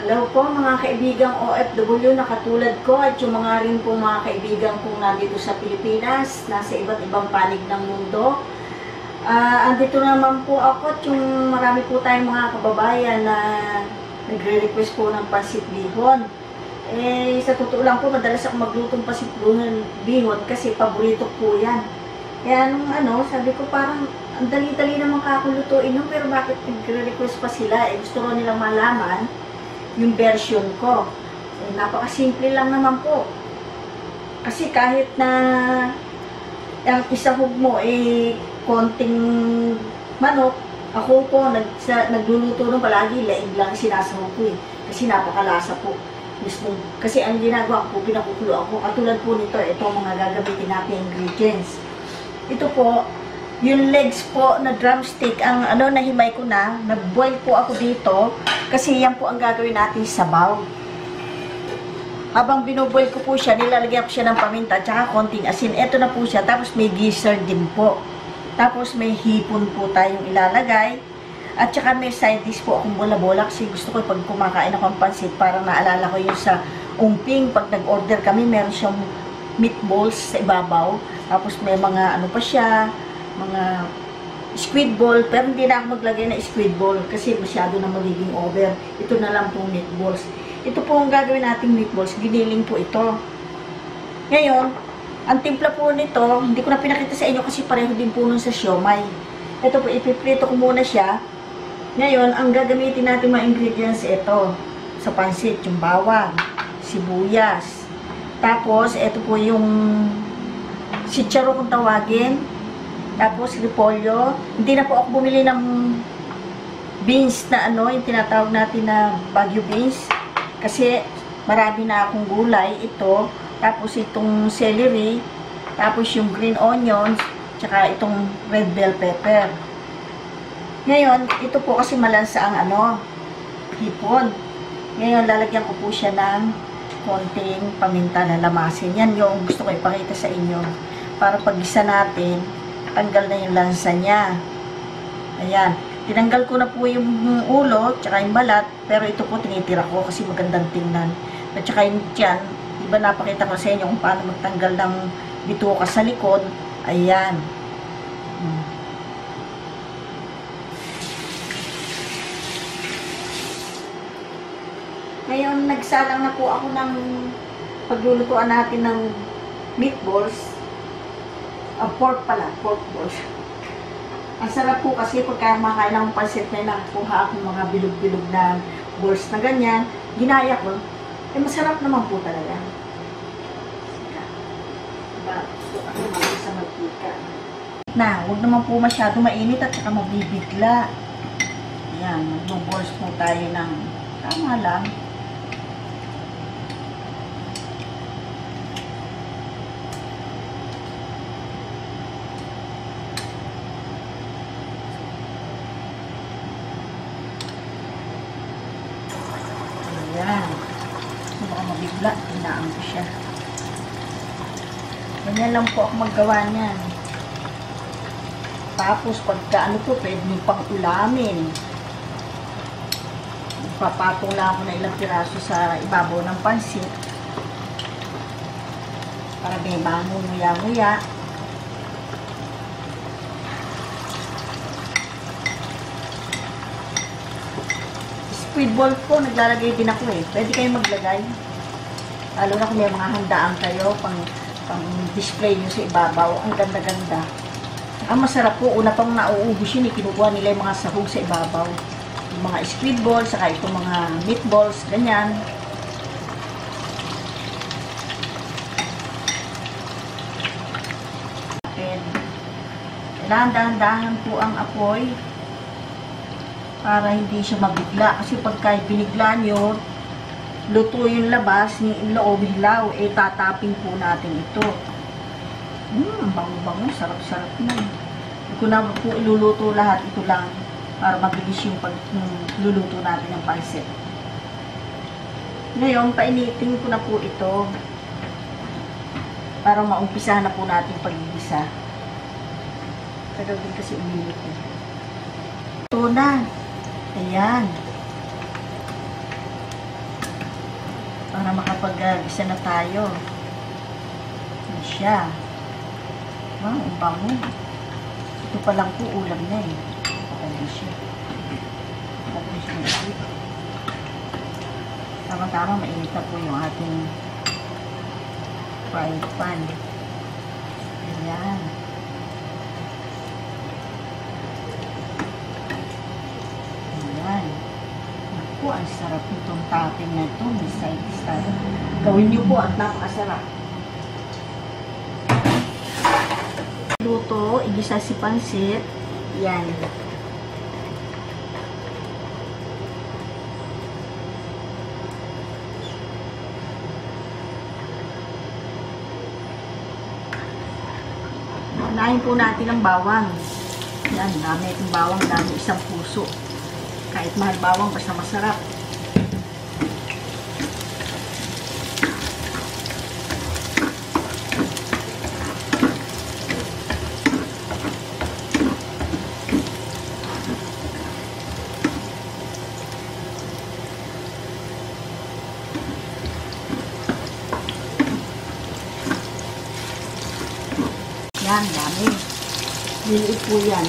Hello po mga kaibigang OFW na katulad ko at yung mga rin po mga kaibigan kong nandito sa Pilipinas, nasa iba't ibang panig ng mundo. Andito naman po ako at yung marami po tayong mga kababayan na nagre-request po ng pasit bihon. Sa totoo lang po, madalas ako maglutong pasit bihon kasi paborito po yan. Kaya nung sabi ko parang ang dali-dali naman kakulutuin pero bakit nagre-request pa sila? Gusto ko nilang malaman yung version ko. Napakasimple lang naman po. Kasi kahit na ang isahog mo konting manok, ako po nagluluto nung palagi, laig lang sinasahog ko kasi napakalasa po. Kasi ang ginagawa ko, pinakukuluan ko. Katulad po nito, ito mga gagamitin natin ingredients. Ito po, yung legs po na drumstick, ang nahimay ko na, nag-boil po ako dito, kasi yan po ang gagawin natin sa sabaw. Habang binoboil ko po siya, nilalagyan ko siya ng paminta, tsaka konting asin. Ito na po siya, tapos may gizzard din po. Tapos may hipon po tayong ilalagay. At tsaka may side dish po akong bola-bola, kasi gusto ko pag kumakain ako ng pansit, parang naalala ko yung sa umping, pag nag-order kami, meron siyang meatballs sa ibabaw. Tapos may mga pa siya, mga squid ball, pero hindi na ako maglagay na squid ball kasi masyado na magiging over. Ito na lang pong meatballs. Ito po ang gagawin nating meatballs. Giniling po ito. Ngayon, ang timpla po nito, hindi ko na pinakita sa inyo kasi pareho din po nun sa siomay. Ito po, ipiprito ko muna siya. Ngayon, ang gagamitin natin mga ingredients ito. Sa pansit, yung bawang, sibuyas. Tapos, ito po yung chicharo kung tawagin. Tapos, repolyo. Hindi na po ako bumili ng beans na yung tinatawag natin na Baguio beans. Kasi, marami na akong gulay. Ito. Tapos, itong celery. Tapos, yung green onions. Tsaka, itong red bell pepper. Ngayon, ito po kasi malansa ang hipon. Ngayon, lalagyan ko po siya ng konting paminta na lamasin. Yan yung gusto ko ipakita sa inyo. Para pag-isa natin, tanggal na yung lansa niya. Ayan. Tinanggal ko na po yung ulo, tsaka yung balat, pero ito po tinitira ko kasi magandang tingnan. At tsaka yung tiyan, diba napakita ko sa inyo kung paano magtanggal ng bituka sa likod. Ayan. Ngayon, nagsalang na po ako ng paglulutuan natin ng meatballs. Pork pala, pork balls. Ang sarap po kasi pagka makain ng pansit na nakakuha akong mga bilog-bilog na balls na ganyan, ginaya ko, masarap naman po talaga. Diba? Gusto ako naman sa mantika. Huwag naman po masyado mainit at saka mabibigla. Ayan, mag-balls po tayo ng tama lang. Ayan. So, baka mabigla. Hinaan ko siya. Ganyan lang po ako maggawa niyan. Tapos, pagka pwede nyo pang ulamin. Papatong lang ako na ilang piraso sa ibabaw ng pansit. Para may bango nguya-nguya. Squid ball po, naglalagay din ako Pwede kayong maglagay. Lalo na kung may mga handaan kayo, pang display nyo sa ibabaw. Ang ganda-ganda. Ang masarap po, una pang nauubos yun, kinukuha nila yung mga sahog sa ibabaw. Yung mga squid balls, saka itong mga meatballs, ganyan. Kailangan dahan-dahan po ang apoy para hindi siya mabigla. Kasi pagka binigla nyo, luto yung labas, yung loob hilaw, tatapin po natin ito. Bango-bango, sarap-sarap na. Hindi ko na po iluluto lahat, ito lang para mabilis yung pagluluto natin ng pansit. Ngayon, painitin ko na po ito para maumpisa na po natin pag-igisa. Tagal din kasi umilit Ito na. Ayan. para makapag-gisa na tayo. Yan siya. Wow, ang bango. Ito pa lang po ulam na eh. Patayin siya. Patayin siya ng sweet. Tama-tama, mainit na po yung ating frying pan. Ayan. Ayan. Naku, ang sarap nitong topping na ito. May side dish tayo. Gawin niyo po at napakasarap. Luto, igisa si pansit. Yan. Unahin po natin ang bawang. Yan, dami itong bawang, dami isang puso. Kahit mahal bawang, basta masarap. Yan, dami. Liliit po yan.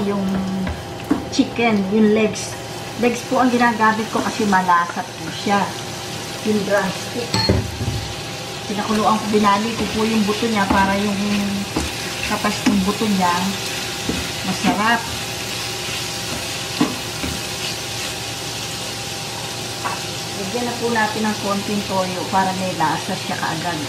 Yung chicken, yung legs. Legs po ang ginagamit ko kasi malasat po siya. Yung drumstick. Pinakuluan ko, binali ko po yung buto niya para yung kapas ng buto niya masarap. Lagyan na po natin ng konting toyo para may lasa siya kaagad.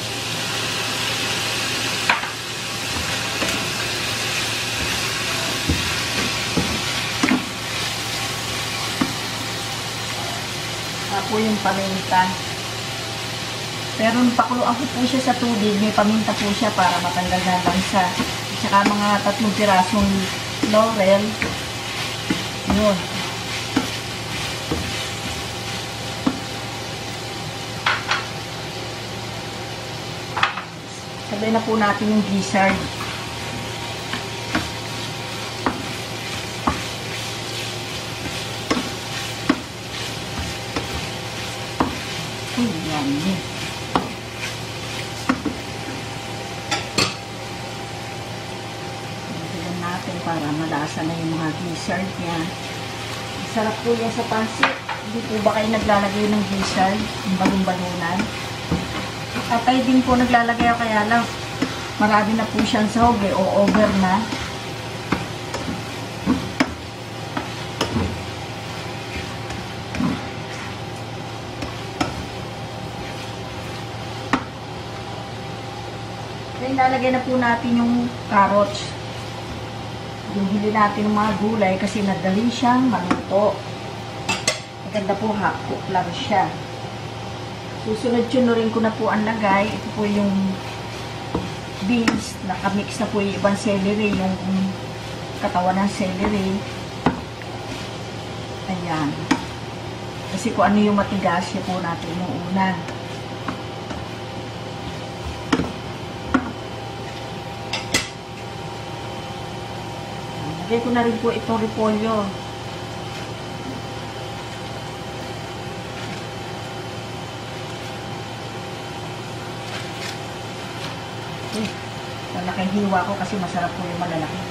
Po yung paminta. Pero nung pakuluan ko po siya sa tubig, may paminta po siya para matanggal na lansa. At saka mga 3 pirasong laurel. Yun. Sabay na po natin yung gizzard. Yan. Tignan natin para malasa na yung mga gizzard niya. Sarap po yan sa pansit. Hindi po ba kayo naglalagay ng gizzard? Yung balong-balunan? Atay din po naglalagay ako, kaya lang marami na po siyang sahog o over na. Ilalagay na po natin yung carrots. Yung hili natin ng mga gulay kasi nadali siyang maluto. Maganda po, cook lang siya. Susunod-sunurin ko na po ang lagay. Ito po yung beans. Nakamix na po yung ibang celery. Yung katawan ng celery. Ayan. Kasi kung ano yung matigas, siya po natin yung una. Lagay ko na rin po itong repolyo. Malaking hiwa ko kasi masarap po yung malalaki.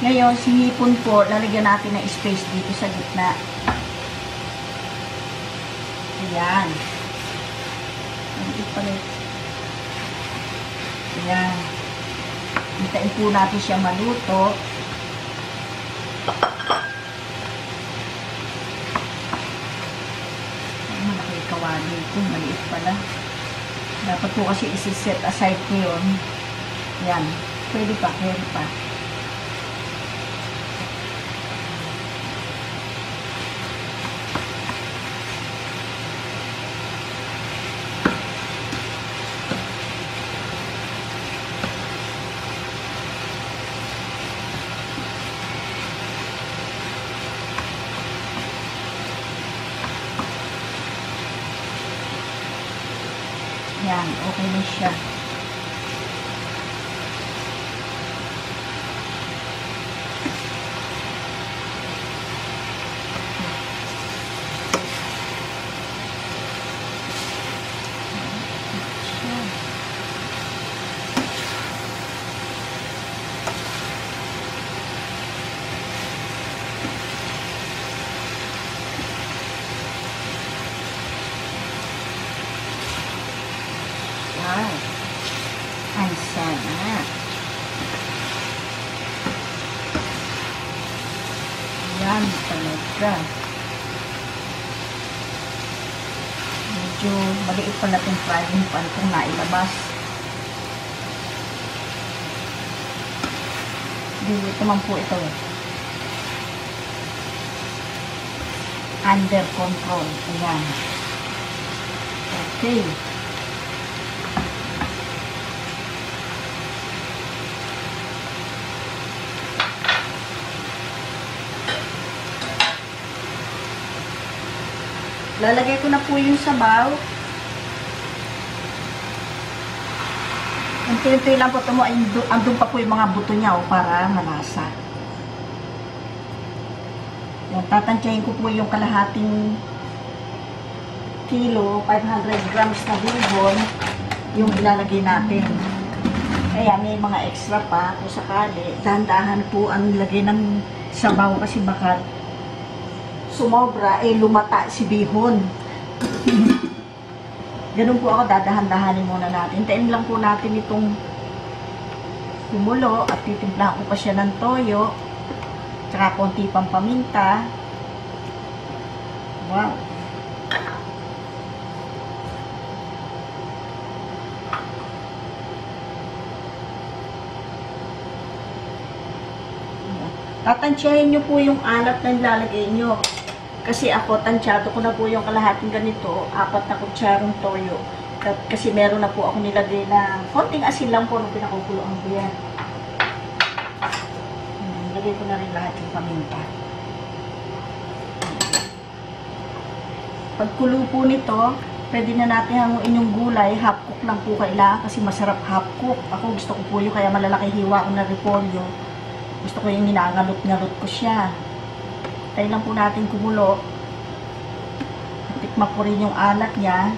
Ngayon, sinipon po, lalagyan natin ng space dito sa gitna. Ayan. Ayan. Hintayin po natin siya maluto. Malaki kawali ito. Maliit pala. Dapat po kasi isi-set aside ko yun. Ayan. Pwede pa. Pwede pa. Yan, okay na siya. Wow, ang sarap. Yan talaga. Medyo maliit pa natin frying pan kung nailabas. Dito man po ito. Under control. Ayan. Okay. Lalagay ko na po yung sabaw. Unti-unti lang po ito mo. Andun pa po yung mga buto niya para malasa. Yan, tatansyahin ko po yung kalahating kilo, 500 grams na bihon, yung ilalagay natin. Kaya may mga extra pa kung sakali. Dahan-dahan po ang nilagay ng sabaw kasi baka sumobra, lumata si bihon. Ganun po ako, dadahan-dahanin muna natin. Hintayin lang po natin itong kumulo at titimplahan ko pa siya ng toyo, tsaka konti pang paminta. Wow! Tatansyahin nyo po yung alat na nilalagay nyo. Kasi ako, tansyado ko na po yung kalahating ganito, 4 na kutsarong toyo. Kasi meron na po ako nilagay na konting asin lang po nung pinakukuloan ko yan. Lagay ko na rin lahat yung paminta. Pagkulo po nito, pwede na natin hanguin yung gulay. Half cook lang po kailangan kasi masarap half cook. Ako gusto ko po yung kaya malalaki hiwa ko na repolyo. Gusto ko yung ninangalot-ngalot ko siya. Tayo lang po natin kumulo. Tikma ko rin yung alat niya.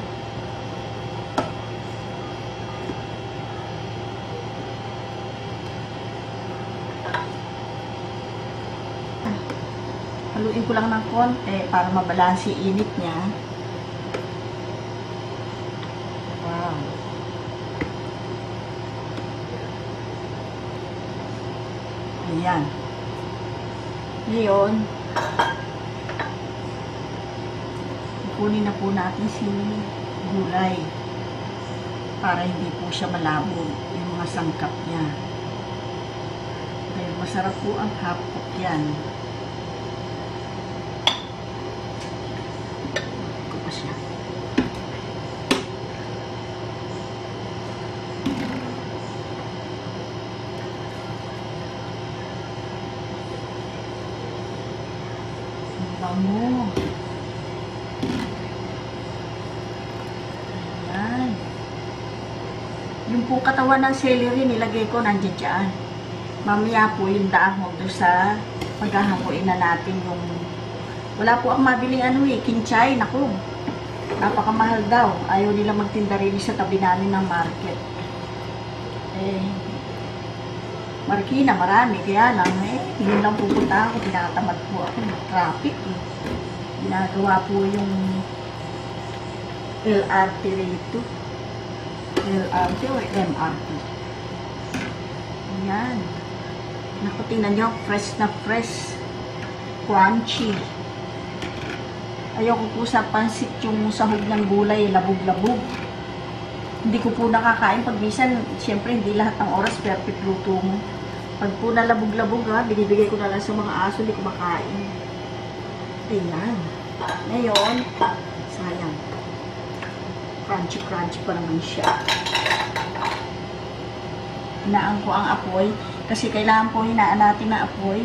Haluin ko lang ng konti para mabalansi init niya. Wow. Ayan. Ngayon, kunin na po natin si gulay para hindi po siya malabo yung mga sangkap niya. Dahil masarap po ang half cook yan. Ito pa siya. Bango. Ayan. Yung po katawan ng celery nilagay ko nandiyan dyan. Mamaya po yung dahon doon sa paghahanguin na natin yung wala po ang mabiling kinchay. Naku, napakamahal daw. Ayaw nila magtinda rin sa tabi namin ng market. Marikina, marami. Kaya lang, yun lang pupunta ako. Tinatamad po ako. Traffic. Ginagawa po yung LRT rito. LRT o MRT. Ayan. Naku, tingnan nyo. Fresh na fresh. Crunchy. Ayoko po sa pansit yung sahog ng gulay. Labog-labog. Hindi ko po nakakain. Pag minsan, siyempre, hindi lahat ng oras perfect luto mo. Pag po nalabog-labog, binibigay ko na lang sa mga aso, hindi ko makain. Ayan. Ngayon, sayang. Crunchy-crunchy pa naman siya. Hinaan ko ang apoy. Kasi kailangan po hinaan natin na apoy.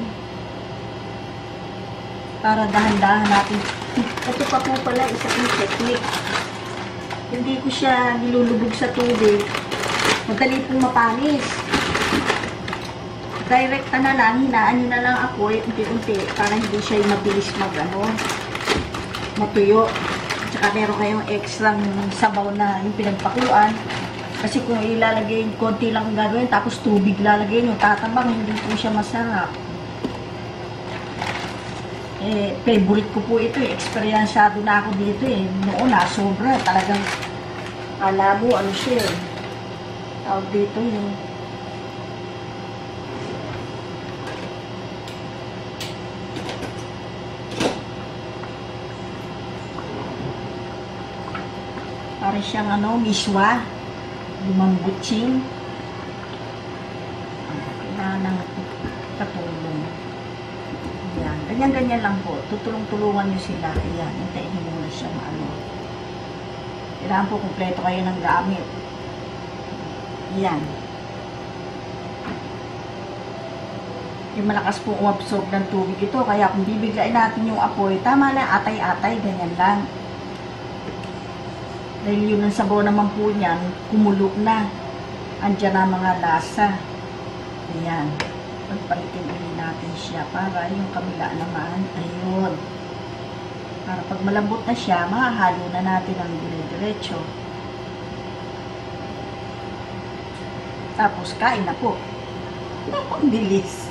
Para dahan-dahan natin. Ito pa po pala, isa pong technique. hindi ko siya nilulubog sa tubig, madali pong mapanis. Direkta na lang, hinaan nyo na lang ako unti-unti para hindi siya mabilis matuyo. Tsaka meron kayong extra sabaw na yung pinagpakuan. Kasi kung ilalagay, konti lang gagawin, tapos tubig lalagay nyo, tatabang, hindi po siya masarap. Favorite ko po ito, eksperyensyado na ako dito Noon sobra, talagang alabo, siya tawag dito yung para siyang miswa, limang butching. Kailangan ng katulong. Ayan, ganyan-ganyan lang po. Tutulong-tulungan nyo sila. Ayan, hintayin nyo muna siya Kailangan po kumpleto kayo ng gamit. Ayan. Yung malakas po umabsorb ng tubig ito. Kaya kung bibiglain natin yung apoy, tama na, atay-atay, ganyan lang. Dahil yun ang sabaw naman po niyan, kumulo na. Andiyan na mga lasa. Ayan. Pagpalitin ulit natin siya para yung kabila naman, ayun. Para pag malambot na siya, mahahalo na natin ang dire-diretso. Tapos kain na po. Ang bilis.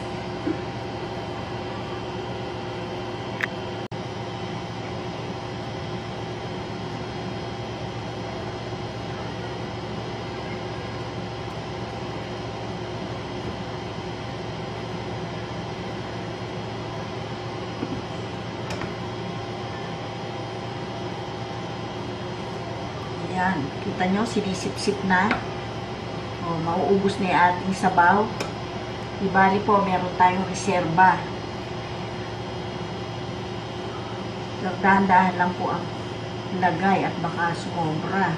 Ayan, kita nyo, sinisip-sip na. Mauubos na yung ating sabaw. Ibali po, meron tayong reserba. Dahan-dahan lang po ang lagay at baka sumobra.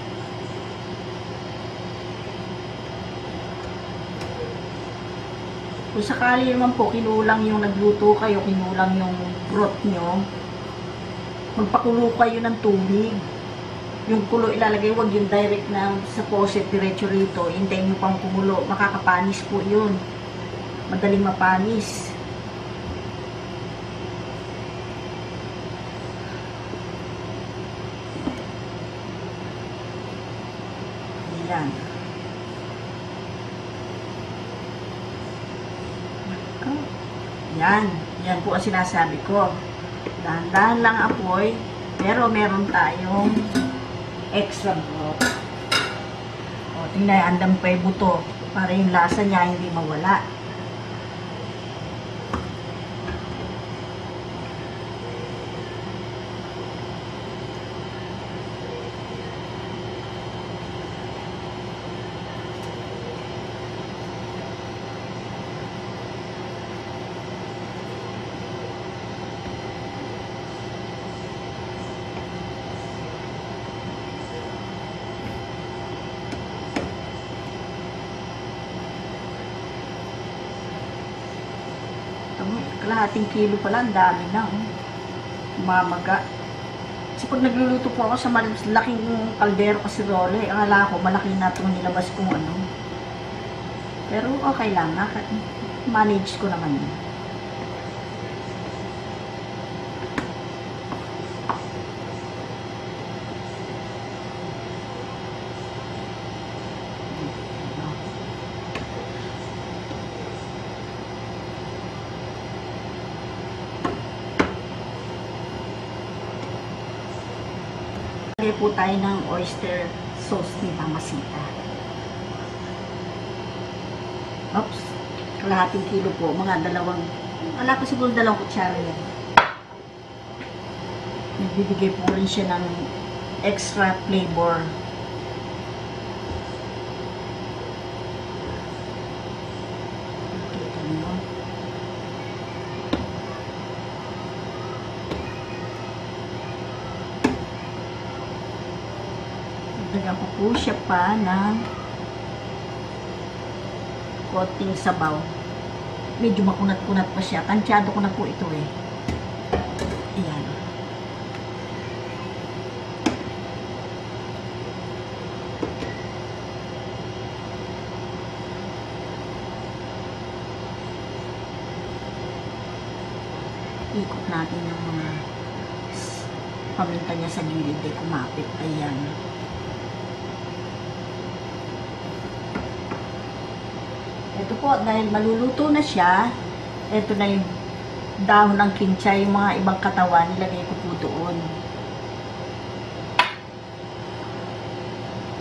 Kung sakali naman po, kinulang yung nagluto kayo, kinulang yung broth nyo, magpakulo kayo ng tubig. Yung kulo ilalagay, wag yung direct na sa faucet diretso rito. Hintayin nyo pang kumulo. Makakapanis po yun. Madaling mapanis. Ayan. Yan. Yan po ang sinasabi ko. Dahan-dahan lang apoy. Pero meron tayong extra broth. Tingnan, andang pa yung buto para yung lasa niya hindi mawala. Kalahating kilo pala, ang dami na. Mamaga. Kasi pag nagluluto po ako sa laking kaldero kasi role, akala ko malaki na itong nilabas kong Pero okay lang. Manage ko naman yun. Lagay po tayo ng oyster sauce ni Mamasita. Oops. Kalahating kilo po. Mga wala pa siguro 2 kutsara yan. Nagbibigay po rin siya ng extra flavor. Dagdagan ko po siya pa ng konting sabaw. Medyo makunat-kunat pa siya. Tansyado ko na po ito Ayan. ikot natin yung mga paminta niya sa gilid ay kumapit. Ayan. Ito po, dahil maluluto na siya, ito na yung dahon ng kinchay, yung mga ibang katawan, nilagay ko po doon.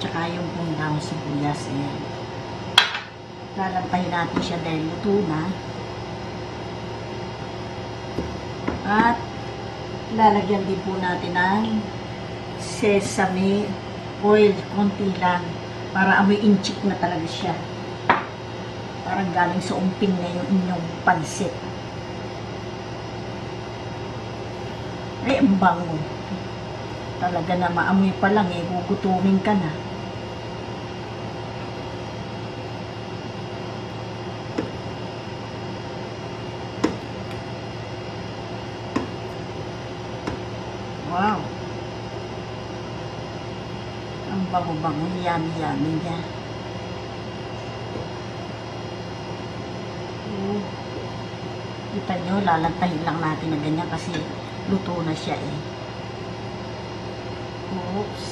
Tsaka yung pong dahon sibuyas. Ayan. Lalantayin natin siya dahil luto na. At lalagyan din po natin ng sesame oil, konti lang, para amoy inchik na talaga siya. Parang galing sa umping na yung inyong pansit. Ay, ang bango. Talaga na maamoy pa lang eh, gugutumin ka na. Wow. Ang bango-bango, yummy-yummy niya. Kita nyo, lalantahin lang natin na ganyan kasi luto na siya eh. Oops.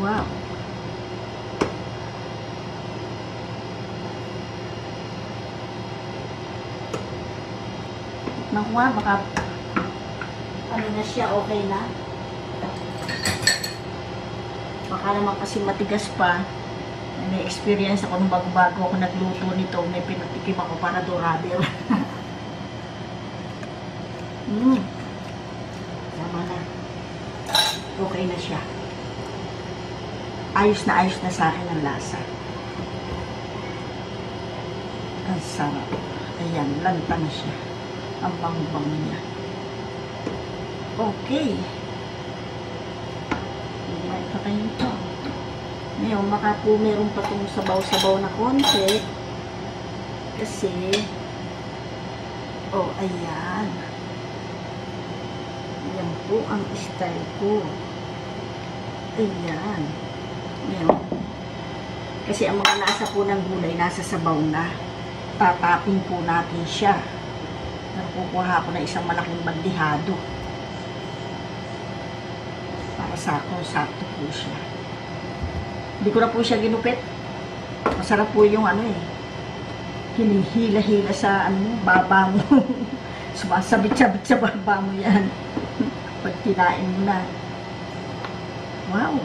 Wow. Nakuha, baka ano na siya, okay na. Baka naman kasi matigas pa. May experience ako nung bago-bago ako nagluto nito. May pinatikim ako para durable. Tama na. Okay na siya. Ayos na sa akin ang lasa. Ang sarap. Ayan, lanta na siya. Ang bango-bango niya. Okay. May patayin ito. Ngayon, baka po meron pa itong sabaw-sabaw na konti. Kasi, oh, ayan. Ayan po ang style ko. Ayan. Ngayon, kasi ang mga lasa po ng gulay, nasa sabaw na. Tatapin po natin siya. Nakukuha ko na isang malaking bandihado. Para sakto po siya. Hindi ko na po siya ginupit. Masarap po yung ano eh. Hinihila-hila sa ano, baba mo. Sumasabit-sabit sa baba mo yan. Pag kinain mo na. Wow.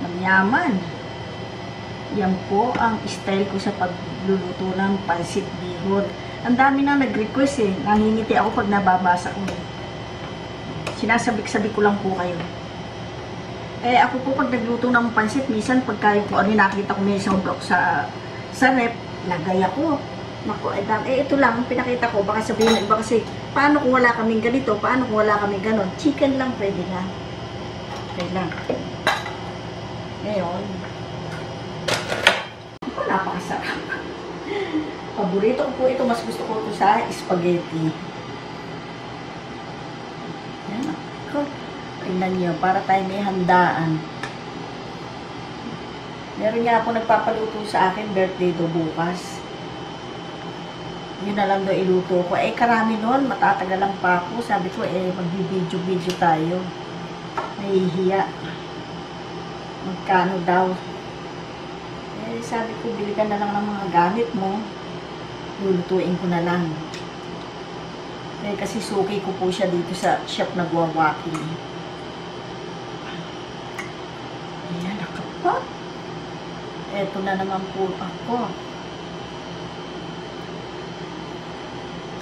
Namyaman. Yan po ang style ko sa pagluluto ng pansit bihon. Ang dami na nag-request eh. Nangingiti ako pag nababasa ko. Sinasabik-sabik ko lang po kayo. Eh, ako po pag nagluto ng pansit, minsan pagka yung ano, nakita ko may isang block sa rep, lagay ako. Naku, ito lang, pinakita ko, baka sabihin ng iba kasi, paano kung wala kaming ganito, paano kung wala kaming ganon? Chicken lang, pwede na. Okay lang. Ngayon, napakasarap. Paborito ko po ito, mas gusto ko ito sa spaghetti. Yan ako. Tingnan nyo, para tayo may handaan. Meron nga ako nagpapaluto sa akin, birthday do bukas. Yun na lang daw iluto ko. Eh, karami nun, matatagalan pa ako. Sabi ko, eh, magbibidyo-video tayo. Nahihiya. Magkano daw. Eh, sabi ko, bili ka na lang ng mga gamit mo. Lulutuin ko na lang. Eh, kasi suki ko po siya dito sa shop na Guawaki. Ayan, nakapa. Eto na naman po ako.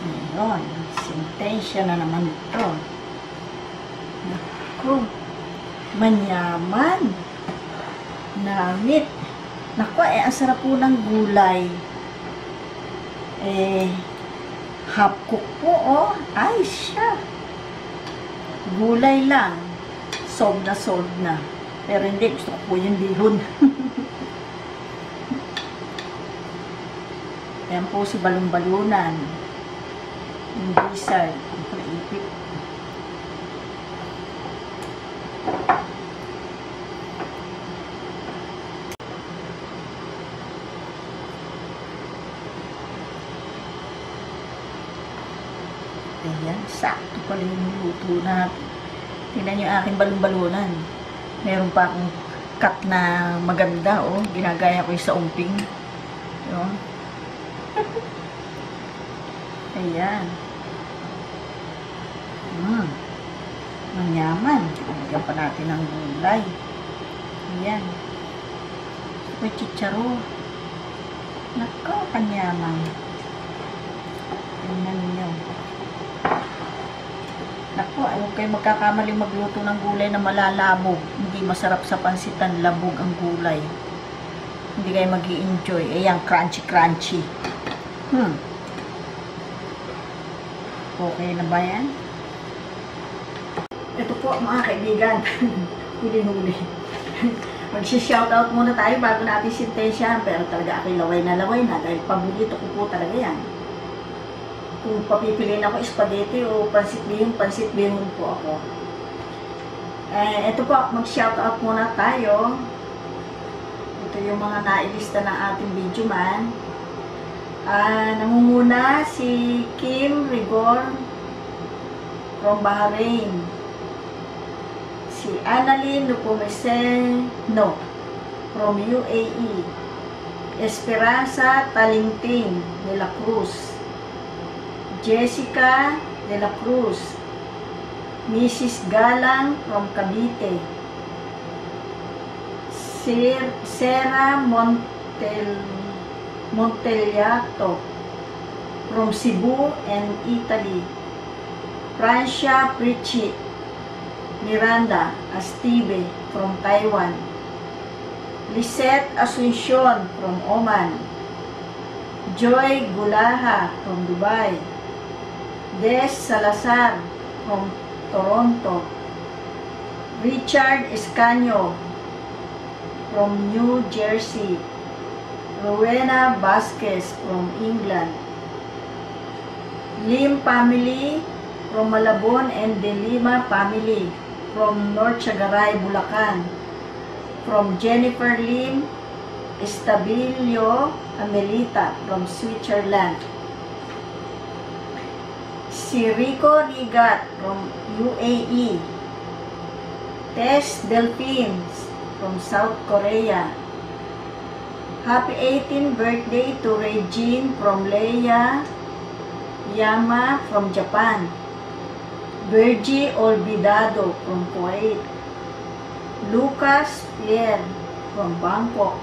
Ayan, sentensya na naman ito. Naku, manyaman. Namit. Naku, eh, ang sarap po ng gulay. Eh, half cook po, oh. Ay, siya. Gulay lang. Sold na. Pero hindi, gusto ko po yung bihon. Ayan po si balon-balunan. Yung blizzard. Ang naipit. Yan, sakto pala yung luto natin. Tingnan nyo aking balon-balunan. Meron pa akong cut na maganda, oh. Ginagaya ko yung sa umping. Yun. Ayan. Manyaman. Lagyan pa natin ng gulay. Ayan. May chicharo. Nako, kanyaman. Tingnan niyo. Nako, ayaw kayo magkakamaling magluto ng gulay na malalabog. Hindi masarap sa pansitan, labog ang gulay. Hindi kayo mag-i-enjoy. Ayan, crunchy-crunchy. Okay na ba yan? Ito po mga kaibigan. Huli-huli. Magsi-shoutout muna tayo bago natin sintensyahan. Pero talaga ako'y laway na dahil paborito ko po talaga yan. Kung papipiliin ako spaghetti o pansit bihon po ako. Ito po, mag-shoutout muna tayo. Ito yung mga nailista ng ating video man. Nangunguna si Kim Rigor from Bahrain. Si Annalyn Lupumeseno from UAE. Esperanza Talinting de la Cruz. Jessica de la Cruz. Mrs. Galang from Cavite. Sarah Montellato from Cebu and Italy. Francia Prichi Miranda Astive from Taiwan. Lisette Asuncion from Oman. Joy Gulaha from Dubai. Des Salazar from Toronto. Richard Escaño from New Jersey. Rowena Vasquez from England. Lim family from Malabon and De Lima family from North Chagaray, Bulacan. From Jennifer Lim Estabilio Amelita from Switzerland. Si Rico Rigat from UAE. Tess Delphines from South Korea. Happy 18th birthday to Regine from Leia Yama from Japan. Virgie Olvidado from Kuwait. Lucas Pierre from Bangkok.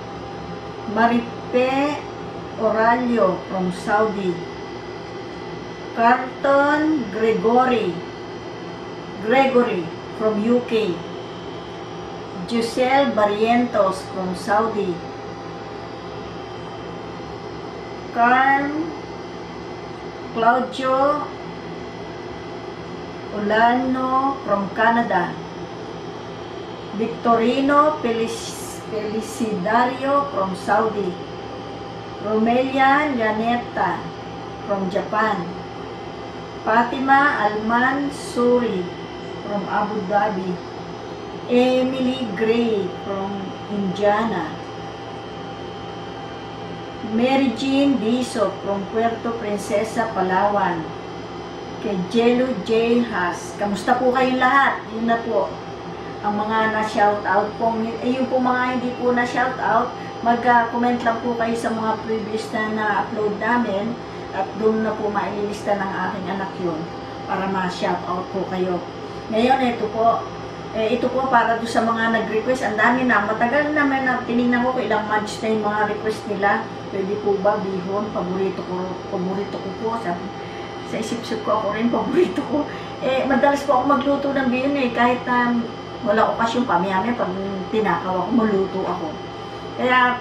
Maripe Oralio from Saudi. Carlton Gregory from UK. Giselle Barrientos from Saudi. Claudio Olano from Canada. Victorino Felicidario from Saudi. Romelia Llaneta from Japan. Fatima Alman Suri from Abu Dhabi. Emily Gray from Indiana. Mary Jean Diso from Puerto Princesa, Palawan. Kay Jelo J. Haas. Kamusta po kayong lahat? Yun na po. Ang mga na-shoutout po. Yung po mga hindi po na-shoutout, mag-comment lang po kayo sa mga previous na upload namin. At doon na po maililista ng aking anak yun. Para ma-shoutout po kayo. Ngayon, ito po para doon sa mga nag-request. Ang dami na. Matagal naman na tinignan ko ilang months na yung mga request nila. Pwede po ba bihon? Paborito ko po. Sa isip-isip ko ako rin, paborito ko. Madalas po ako magluto ng bihon kahit wala okasyon pamiyami pag tinakaw ako, maluto ako. Kaya,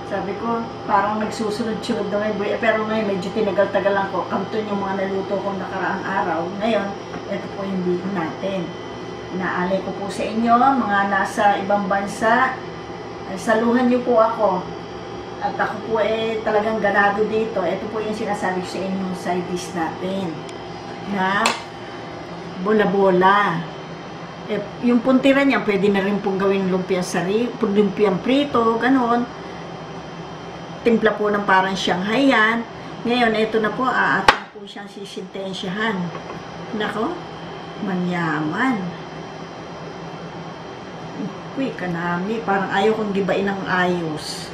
sabi ko, parang nagsusunod-sunod na ngayon. Pero ngayon, medyo tinagal-tagal lang ko. Kamton yung mga naluto kong nakaraang araw. Ngayon, ito po yung bihon natin. Inaalay ko po sa inyo, mga nasa ibang bansa. Saluhan niyo po ako. At ako po talagang ganado dito. Ito po yung sinasabi ko sa inyo side dish natin. Na bola-bola. Yung puntiran niya, pwede na rin pong gawin lumpiang prito, ganon. Timpla po ng parang Shanghaian. Ngayon, ito na po, atin po siyang sisintensyahan. Nako, manyaman. Uy, kanami. Parang ayaw kong gibain ng ayos.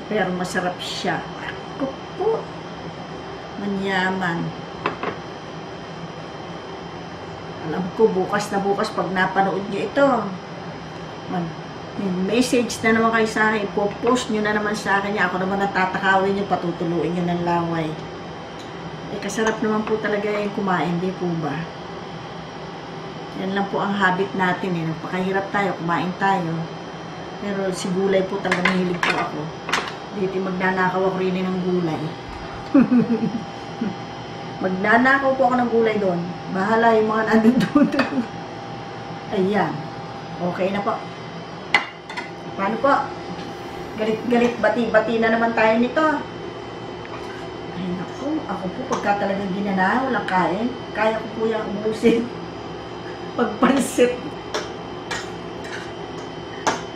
Pero masarap siya. Ako po. Manyaman. Alam ko, bukas na bukas, pag napanood nyo ito, message na naman kayo sa akin, post nyo na naman sa akin, ako naman natatakawin nyo, patutuluin nyo ng laway. Eh, kasarap naman po talaga yung kumain, di po ba? Yan lang po ang habit natin eh. Napakahirap tayo, kumain tayo. Pero si gulay po talaga mahilig po ako. Dito magnanakaw ako rin ng gulay. Magnanakaw po ako ng gulay doon. Bahala yung mga nandun doon. Ayan. Okay na po. Paano po? Galit-galit, bati-bati na naman tayo nito. Ay naku, ako po pagka talagang ginana, walang kain. Kaya ko po yung umusin. Pagpansit.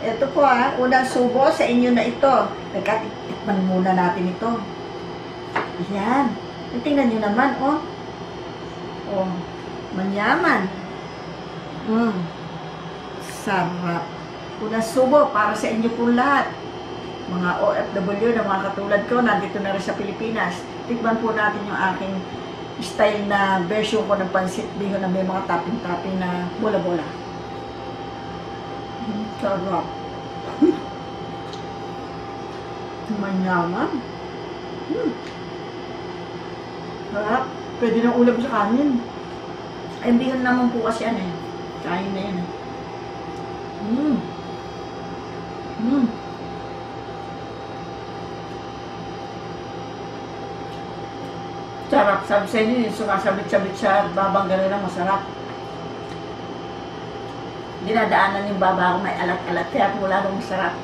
Ito po unang subo sa inyo na ito. Nagkatikman muna natin ito. Ayan. Tingnan nyo naman, oh. Oh, manyaman. Sarap. Unang subo para sa inyo po lahat. Mga OFW na mga katulad ko, nandito na rin sa Pilipinas. Tikman po natin yung aking style na version ko ng pansit bihon na may mga topping-topping na bola-bola. Sarap. Manyaman. Sarap. Pwede nang ulam sa kanin. Ay, bihon naman po kasi yan eh. Kain na yan eh. Sarap. Sabi sa inyo, yung sumasabit-sabit sa babang gano'n lang, masarap. Dinadaanan yung baba ko, may alat-alat, kaya wala nang masarap.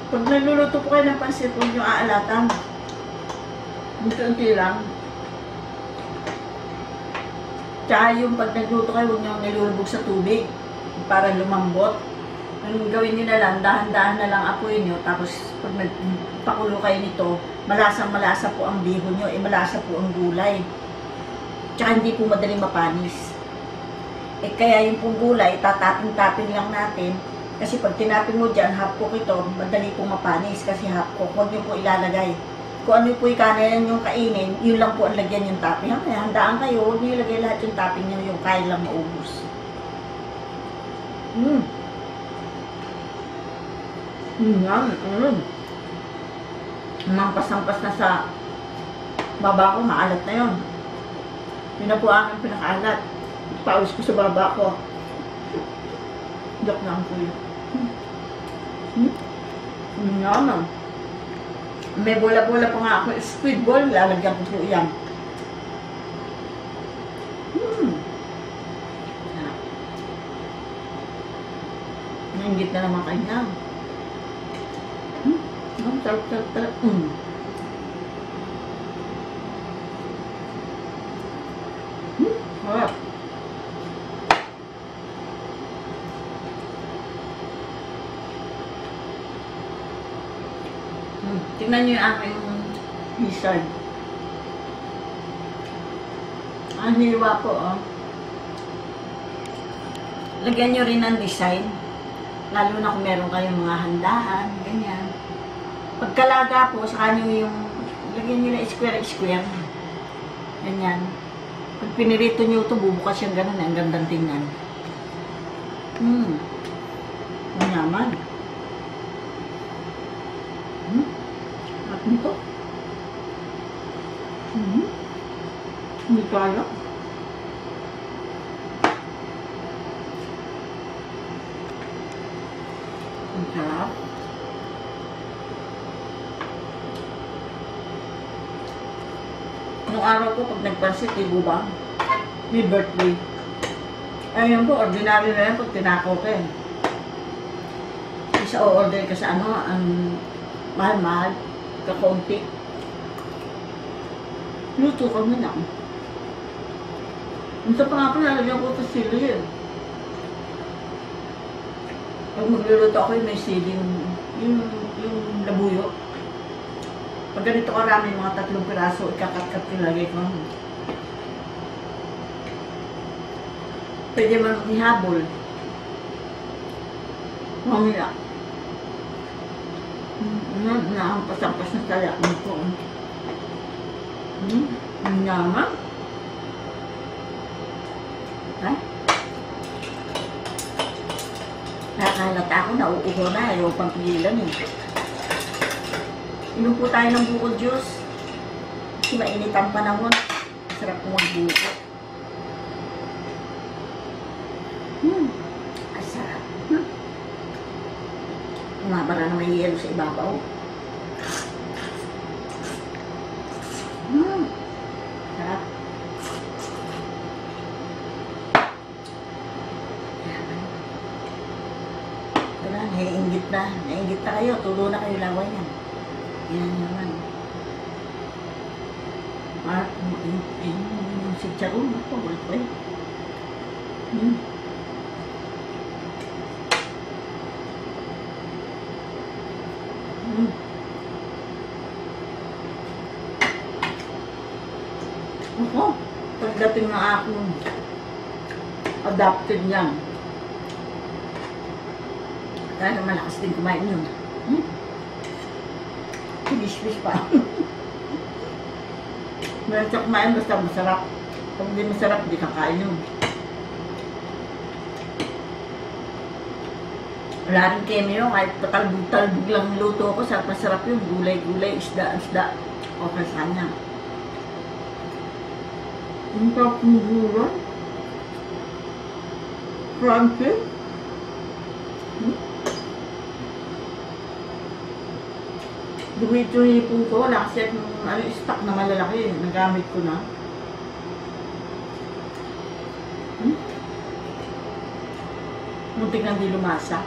Pag nagluluto po kayo ng pansit, huwag nyo aalatan. Unti-unti lang. Tsaka yung pag nagluto kayo, huwag nyo nilulubog sa tubig para lumambot. Ang gawin nyo na lang, dahan-dahan na lang apoy nyo. Tapos pag nagpakulo kayo nito, malasang-malasa po ang bihon nyo, malasa po ang gulay. Tsaka hindi po madaling mapanis. Kaya yung pong gulay, tatapin-tapin lang natin. Kasi pag tinapin mo dyan, half cook ito, madali pong mapanis kasi half cook. Huwag nyo po ilalagay. Kung ano po yung kanin yung kainin, yun lang po ang lagyan yung topping. Kaya handaan kayo, huwag nyo ilagay lahat yung topping nyo, yung kaya lang maubos. Mampas-ampas na sa baba ko, maalat na yun. Yun na po ang pinakaalat. Pawis ko sa baba ko. Joke lang po yun. Naman. May bola-bola pa nga ako. Squid ball, lalagyan ko po yan. Nainggit na naman kayo na. Sarap. Sarap. Tingnan nyo yung aking lizard. Ang hiwa po, oh. Lagyan nyo rin ng design. Lalo na kung meron kayong mga handaan, ganyan. Pagkalaga po, saka nyo yung, lagyan nyo na square. Ganyan. Pag pinirito nyo ito, bubukas yung ganun, ang gandang tingnan. Manyaman. Ito? Hindi kaya. Ang sarap. Nung araw ko, pag nagpansit, ibo ba? May birthday. Ayun po, ordinary na yan pag tinakaw ka eh. Isa o-order ka sa ano, ang mahal-mahal. Kakaunti. Luto kami na. Minsan pa nga po lalagyan ko ito sili eh. Pag magluluto ako may sili yung labuyo. Pag ganito karami, mga 3 piraso, ikakat-kat nilagay ko. Pwede man ihabol. Mamaya. Nahampas-hampas na tala ko. Ang yaman. Ha? Nakakalata ako, nauuho na. Ayaw pang pigilan eh. Inom po tayo ng bukod juice. Kasi mainit ang panahon. Masarap po ang buko. Ang sarap. Umabara na may yelo sa ibabaw. Sarap. Wala, naiingit na. Naiingit na kayo. Tulo na kayo laway yan. Yan naman. At si Charon, ako, wala ko eh. Ako, pagdating na akong adapted niyan. Dahil malakas din kumain yun. Wish pa. Meron siya kumain basta masarap. Pag hindi masarap, hindi kakain yun. Wala rin kemyo, kahit patalbog-talbog lang luto ko, sarap yun. Gulay-gulay, isda-isda. Okay sana. Ang tapos ng gulay. Crunchy. Duwit yung hipon ko, wala kasi stock na malalaki, nagamit ko na. Muntik nang di lumasa.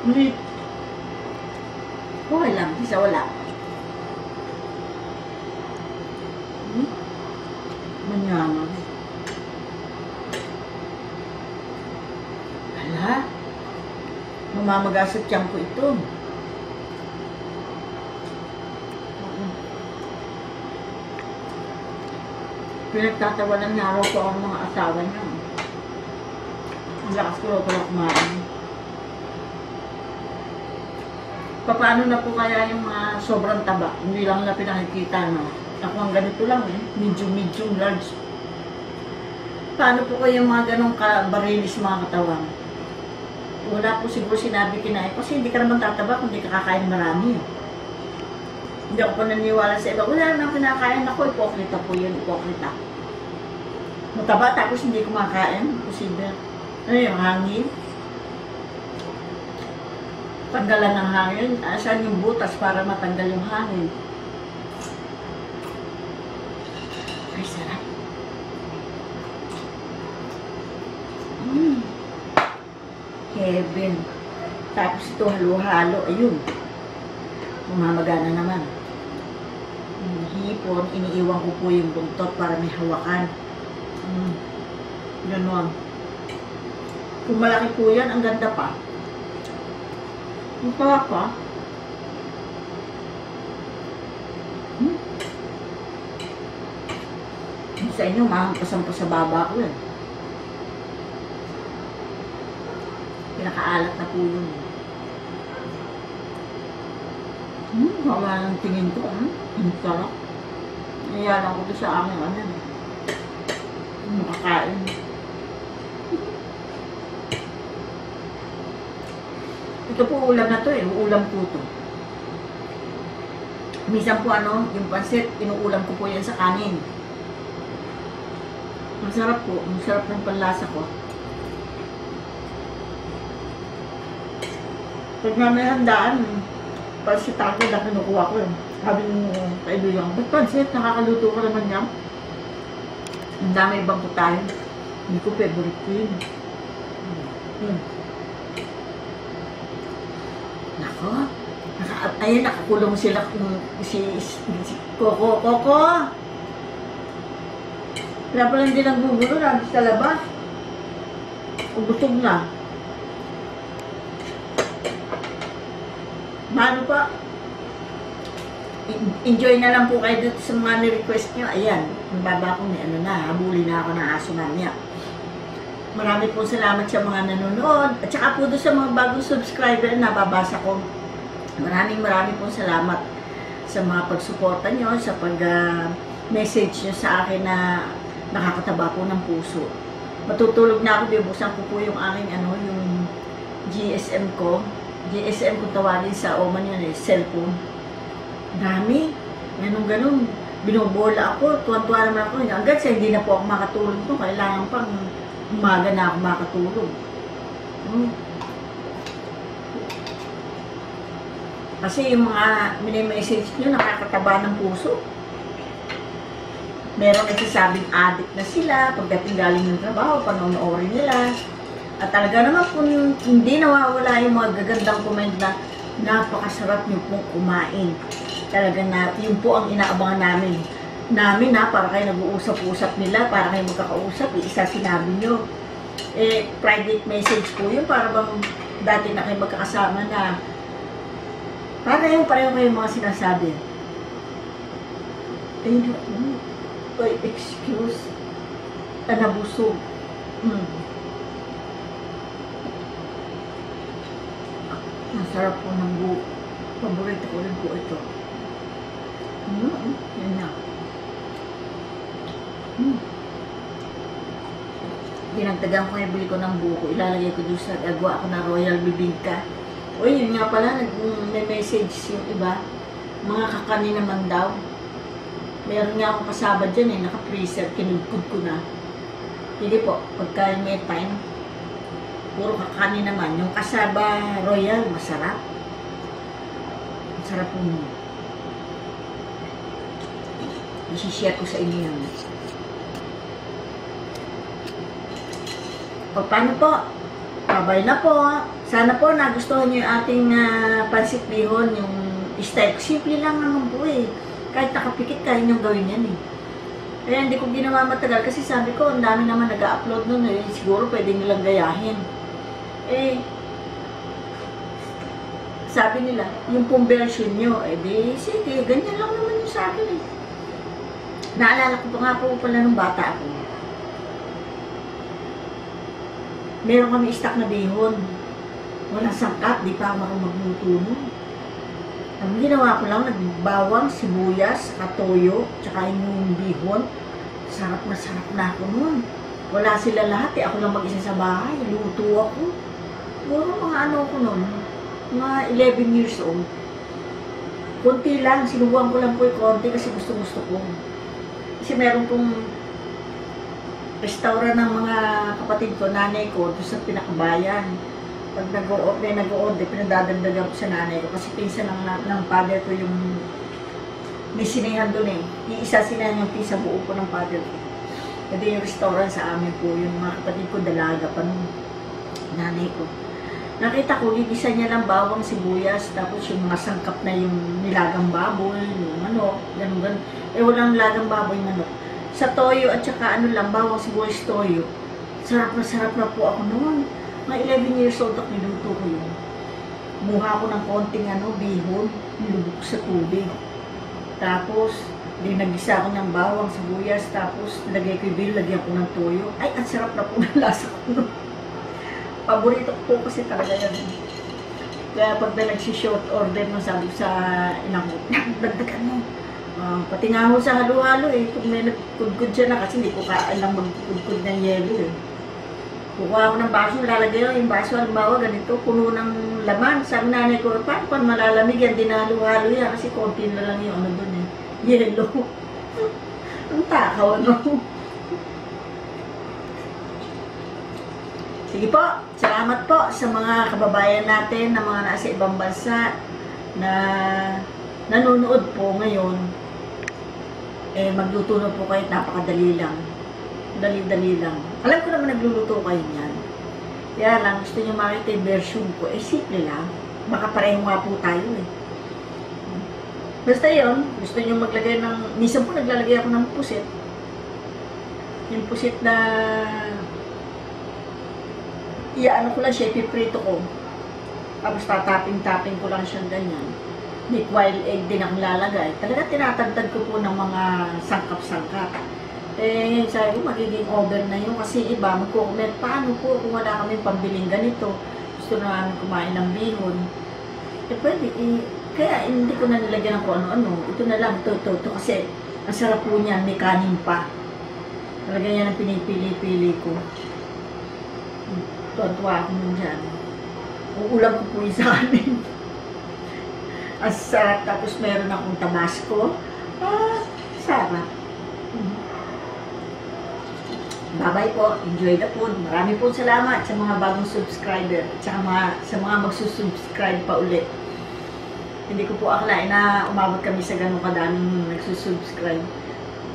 Hindi. Okay lang, isa wala. Manyaman. Hala. Mamamagasat tiyan ko ito. Pinagtatawanan nga raw ko ang mga asawa niya. Ang lakas ko raw pala kumain. Paano na po kaya yung mga sobrang taba? Hindi lang na pinakikita, no? Ako ang ganito lang eh. Medium, large. Paano po kayo yung mga ganong barilis mga katawan? Wala po siguro sinabi kinain. Kasi hindi ka naman tataba kung hindi ka kakain marami. Hindi ako pananiwala sa iba. Wala nang kinakain ako. Ipokrita po yun. Ipokrita. Mataba tapos hindi kumakain. Posible. Ano yung hangin? Tanggalan ng hangin. Saan yung butas para matanggal yung hangin? Ay, sarap. Heaven. Tapos ito halo-halo. Ayun. Mamamagana naman. Hipon, iniiwan ko po yung buntot para may hawakan. Ganon. Kung malaki po yan, ang ganda pa. Ang tawa pa. Sa inyo, mahampasan pa sa baba ko yan. Pinakaalat na po yun. Wala ng tingin ko. Ang sarap. Iyalan ko doon sa amin. Ano? Makakain. Ito po ulam na to eh. Ulam po to. Minsan po yung pansit, inuulam ko po yan sa kanin. Masarap po. Masarap ng panlasa ko. Pag nga may handaan, pansit ako na kinukuha ko eh. Sabi ng kaibigan, ba't pansit? Nakakaluto ka naman yan. Ang dami ibang putahe. Hindi ko favorite ko yun. Nako, Ayun, nakakulong sila kung si Coco. Coco! Wala pala hindi nagbubulo, nandito sa labas. Ubutog na. Mano pa? Enjoy na lang po kayo dito sa mga ni-request nyo. Ayan, ang baba ko habulin na ako ng aso mamaya. Marami po salamat sa mga nanonood. At saka po doon sa mga bagong subscriber na nababasa ko. Maraming po salamat sa mga pagsuporta nyo, sa pag-message nyo sa akin na nakakataba po ng puso. Matutulog na ako, bubuksan ko po yung aking yung GSM ko. GSM ko tawagin sa Oman yun cellphone. Dami. Ganun. Binobola ako. Tuwan-tuwa naman ako. Hanggang sa hindi na po ako makatulog to. Kailangan pang umaga na ako makatulog. Kasi yung mga mini-message nyo nakakataba ng puso. Meron nagsasabing addict na sila pagdating galing ng trabaho, panonoorin nila. At talaga naman kung hindi nawawala yung mga gagandang comment na napakasarap nyo pong kumain. Talaga na, yun po ang inaabangan namin. Para kayo nag-uusap-usap nila, para kayo magkakausap, isa sinabi nyo. Private message po yun, para bang dati na kayo magkakasama na pareho kayo mga sinasabi. Excuse. Nabusog. Masarap po ng buko. Paborito ko rin po ito. Yan na. Dinagdagan ko yung bili ko ng buko. Ilalagay ko doon sa gagawa ko na Royal Bibingka. Uy, yun nga pala, may message yung iba. Mga kakanin naman daw. Meron nga akong kasaba dyan naka-freezer, kinugkod ko na. Hindi po, pagka may time, puro kakanin naman. Yung kasaba Royal, masarap. Masarap po. I-share ko sa inyo yan. O, paano po? Babay na po. Sana po nagustuhan nyo yung ating pansit bihon, yung style. Simple lang naman po Kahit nakapikit, kaya nyo gawin yan Kaya hindi ko ginawa matagal kasi sabi ko, ang dami naman nag-upload nun siguro pwede nilang gayahin. Sabi nila, yung pong version nyo, sige, ganyan lang naman yung sa akin Naalala ko pa nga po pala nung bata ako. Meron kami stock na bihon. Walang sangkap, di pa ako magluto nun. Ang ginawa ko lang, nagbawang, sibuyas, katoyo, tsaka yung bihon. Sarap na ako nun. Wala sila lahat ako lang mag-isa sa bahay. Luto ako. Siguro mga ko nun, mga 11 years old. Kunti lang, sinubuhan ko lang po yung konti kasi gusto ko. Kasi meron pong restaurant ng mga kapatid ko, nanay ko, doon sa pinakabayan. Pag nag-o-order, pinadadagdagan ko sa nanay ko. Kasi pinsan ng father ko yung may sinihan doon Iisa sinahan yung pisa buo ko ng father ko. Kasi yung restaurant sa amin po, yung mga kapatid ko, dalaga pa nung nanay ko. Nakita ko, gigisa niya lang bawang, sibuyas, tapos yung mga sangkap na yung nilagang baboy, yung ganun. Walang nilagang baboy, manok. Sa toyo at saka lang, bawang, sibuyas, toyo. Sarap na po ako noon. Mga 11 years old ako, niluto ko yun. Muha ko ng konting bihon, nilubog sa tubig. Tapos, nagisa ko ng bawang, sibuyas, tapos lagay ko yung bihon, lagyan ko ng toyo. Ay, ang sarap na po ng lasa ko noon. Paborito ko po kasi talaga yan. Kaya pag nagsishort order mo, sabi sa inang ko, dagdagan mo. Pati nga ho sa halo-halo kung may nagkudkod siya na kasi hindi ko kailang magkudkod ng yelo Kukuha ko ng baso, lalagay ko yung baso, halimbawa ganito, puno ng laman. Sabi nanay ko, paano pa malalamig yan, dinalo-halo yan kasi konti na lang yung doon yelo. Ang takaw, Sige po, salamat po sa mga kababayan natin na mga nasa ibang bansa na nanonood po ngayon. Magluto na po kayo, napakadali lang. Dali-dali lang. Alam ko naman nagluluto kayo niyan. Kaya lang, gusto nyo makita yung version ko. Simple lang. Baka pareho nga po tayo Basta yun, gusto nyo maglagay ng, minsan po naglalagay ako ng pusit. Yung pusit na, iaano ko lang siya, ipiprito ko. Tapos tataping-taping ko lang siyang ganyan. May wild egg din akong lalagay. Talaga tinatagtad ko po ng mga sangkap-sangkap. Eh, sabi ko, magiging over na yun. Kasi iba, magko-comment, paano po kung wala kami pambiling ganito? Gusto na namin kumain ng bihon. Eh, pwede, kaya hindi ko na nilagyan ng kung ano-ano. Ito na lang, ito. Kasi ang sarap po niyan, may kanin pa. Talaga yan ang pinipili-pili ko. Tuwa-tuwa ako nun dyan. Uulam ko po yung sa amin. Ang sarap. Tapos meron akong tabasco. Sarap. Bye-bye po. Enjoy the food. Marami po salamat sa mga bagong subscriber at sa mga magsusubscribe pa ulit. Hindi ko po akalain na umabot kami sa ganun kadaming nagsusubscribe.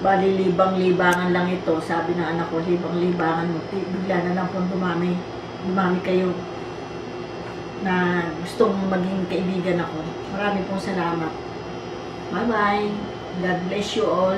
Bali, libang-libangan lang ito. Sabi ng anak ko, libang-libangan mo. Bigla na lang po dumami kayo na gustong maging kaibigan ako. Marami pong salamat. Bye-bye. God bless you all.